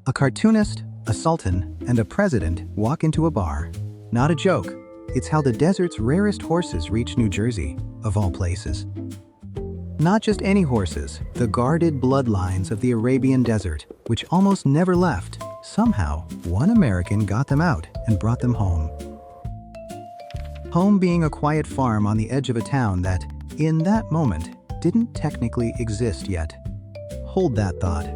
A cartoonist, a sultan, and a president walk into a bar. Not a joke. It's how the desert's rarest horses reach New Jersey, of all places. Not just any horses, the guarded bloodlines of the Arabian desert, which almost never left. Somehow, one American got them out and brought them home. Home being a quiet farm on the edge of a town that, in that moment, didn't technically exist yet. Hold that thought.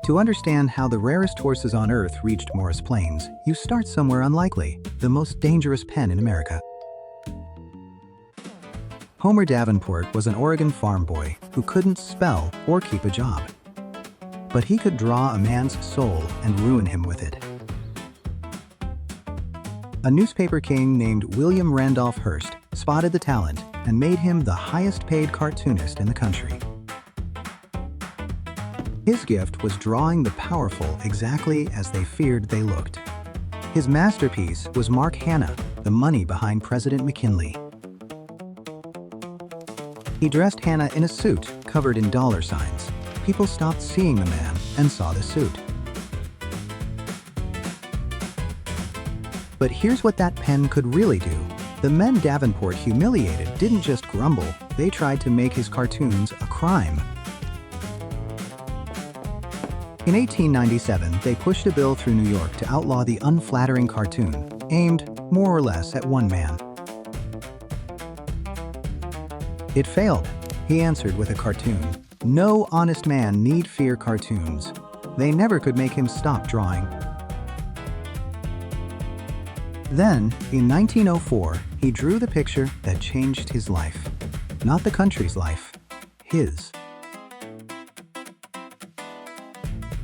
To understand how the rarest horses on Earth reached Morris Plains, you start somewhere unlikely, the most dangerous pen in America. Homer Davenport was an Oregon farm boy who couldn't spell or keep a job. But he could draw a man's soul and ruin him with it. A newspaper king named William Randolph Hearst spotted the talent and made him the highest-paid cartoonist in the country. His gift was drawing the powerful exactly as they feared they looked. His masterpiece was Mark Hanna, the money behind President McKinley. He dressed Hanna in a suit covered in dollar signs. People stopped seeing the man and saw the suit. But here's what that pen could really do. The men Davenport humiliated didn't just grumble, they tried to make his cartoons a crime. In 1897, they pushed a bill through New York to outlaw the unflattering cartoon, aimed more or less at one man. It failed. He answered with a cartoon. No honest man need fear cartoons. They never could make him stop drawing. Then, in 1904, he drew the picture that changed his life. Not the country's life, his.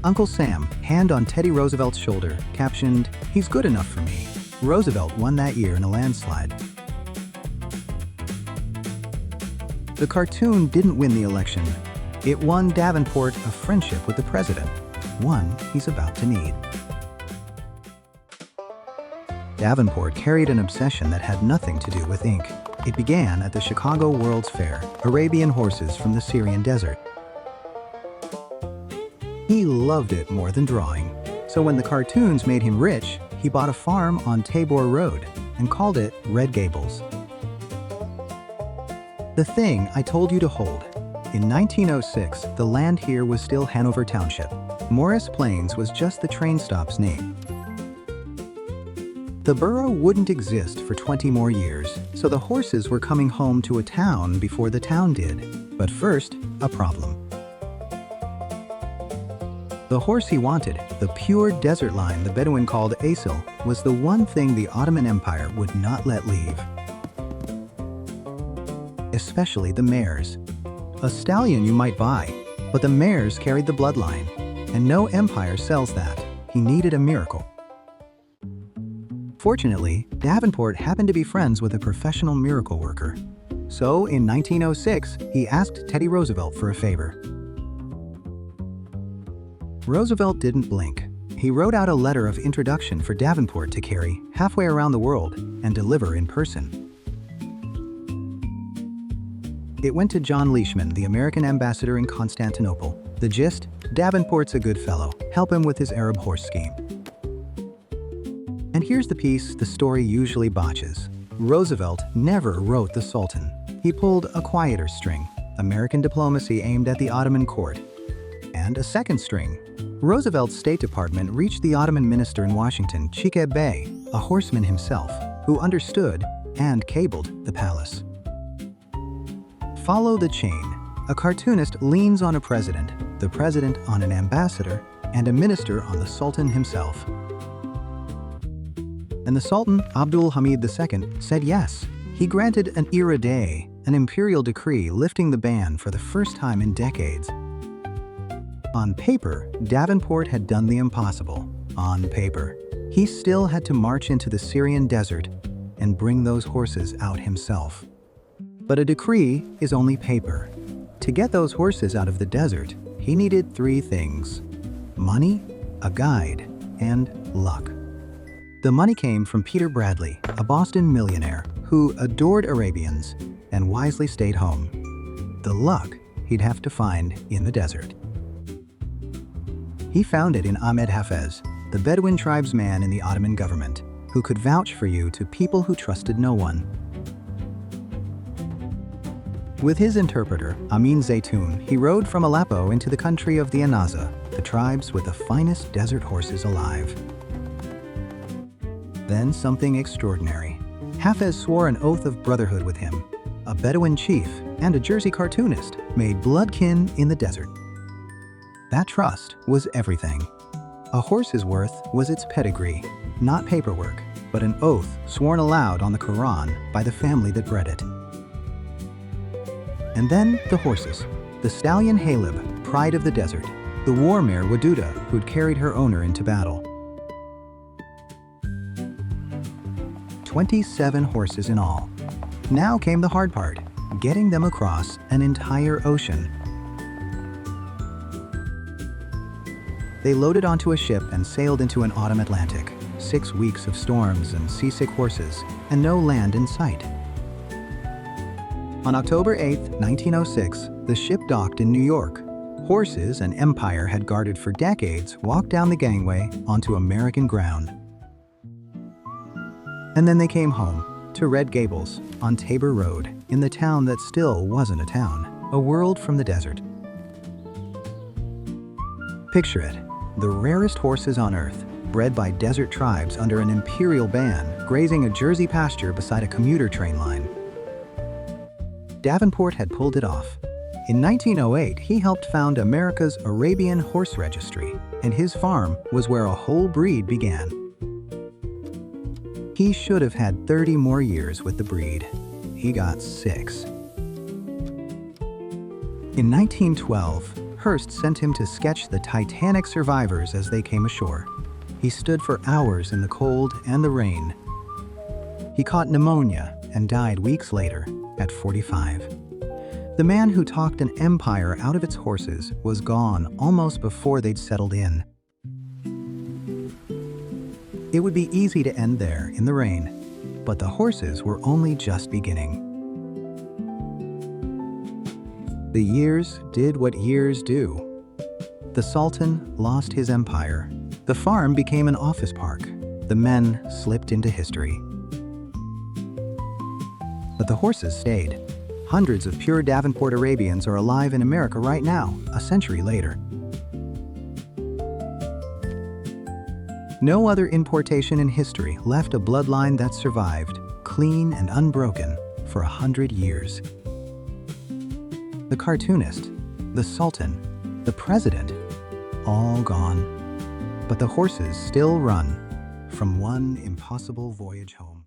Uncle Sam, hand on Teddy Roosevelt's shoulder, captioned, "He's good enough for me." Roosevelt won that year in a landslide. The cartoon didn't win the election. It won Davenport a friendship with the president, one he's about to need. Davenport carried an obsession that had nothing to do with ink. It began at the Chicago World's Fair, Arabian horses from the Syrian desert. He loved it more than drawing. So when the cartoons made him rich, he bought a farm on Tabor Road and called it Red Gables. The thing I told you to hold. In 1906, the land here was still Hanover Township. Morris Plains was just the train stop's name. The borough wouldn't exist for 20 more years, so the horses were coming home to a town before the town did. But first, a problem. The horse he wanted, the pure desert line the Bedouin called Asil, was the one thing the Ottoman Empire would not let leave. Especially the mares. A stallion you might buy, but the mares carried the bloodline, and no empire sells that. He needed a miracle. Fortunately, Davenport happened to be friends with a professional miracle worker. So in 1906, he asked Teddy Roosevelt for a favor. Roosevelt didn't blink. He wrote out a letter of introduction for Davenport to carry halfway around the world and deliver in person. It went to John Leishman, the American ambassador in Constantinople. The gist? Davenport's a good fellow. Help him with his Arab horse scheme. And here's the piece the story usually botches. Roosevelt never wrote the Sultan. He pulled a quieter string, American diplomacy aimed at the Ottoman court. And a second string. Roosevelt's State Department reached the Ottoman minister in Washington, Chikeb Bey, a horseman himself, who understood and cabled the palace. Follow the chain. A cartoonist leans on a president, the president on an ambassador, and a minister on the Sultan himself. And the Sultan, Abdul Hamid II, said yes. He granted an Iradé, an imperial decree lifting the ban for the first time in decades. On paper, Davenport had done the impossible. On paper. He still had to march into the Syrian desert and bring those horses out himself. But a decree is only paper. To get those horses out of the desert, he needed three things: money, a guide, and luck. The money came from Peter Bradley, a Boston millionaire who adored Arabians and wisely stayed home. The luck he'd have to find in the desert. He found it in Ahmed Hafez, the Bedouin tribesman in the Ottoman government, who could vouch for you to people who trusted no one. With his interpreter, Amin Zaytoun, he rode from Aleppo into the country of the Anaza, the tribes with the finest desert horses alive. Then something extraordinary. Hafez swore an oath of brotherhood with him. A Bedouin chief and a Jersey cartoonist made bloodkin in the desert. That trust was everything. A horse's worth was its pedigree, not paperwork, but an oath sworn aloud on the Quran by the family that bred it. And then the horses. The stallion Haleb, pride of the desert. The war mare Waduda, who'd carried her owner into battle. 27 horses in all. Now came the hard part, getting them across an entire ocean. They loaded onto a ship and sailed into an autumn Atlantic. 6 weeks of storms and seasick horses, and no land in sight. On October 8, 1906, the ship docked in New York. Horses an empire had guarded for decades walked down the gangway onto American ground. And then they came home, to Red Gables, on Tabor Road, in the town that still wasn't a town, a world from the desert. Picture it, the rarest horses on earth, bred by desert tribes under an imperial ban, grazing a Jersey pasture beside a commuter train line. Davenport had pulled it off. In 1908, he helped found America's Arabian Horse Registry, and his farm was where a whole breed began. He should have had 30 more years with the breed. He got 6. In 1912, Hearst sent him to sketch the Titanic survivors as they came ashore. He stood for hours in the cold and the rain. He caught pneumonia and died weeks later at 45. The man who talked an empire out of its horses was gone almost before they'd settled in. It would be easy to end there in the rain, but the horses were only just beginning. The years did what years do. The Sultan lost his empire. The farm became an office park. The men slipped into history. But the horses stayed. Hundreds of pure Davenport Arabians are alive in America right now, a century later. No other importation in history left a bloodline that survived, clean and unbroken, for 100 years. The cartoonist, the Sultan, the president, all gone. But the horses still run from one impossible voyage home.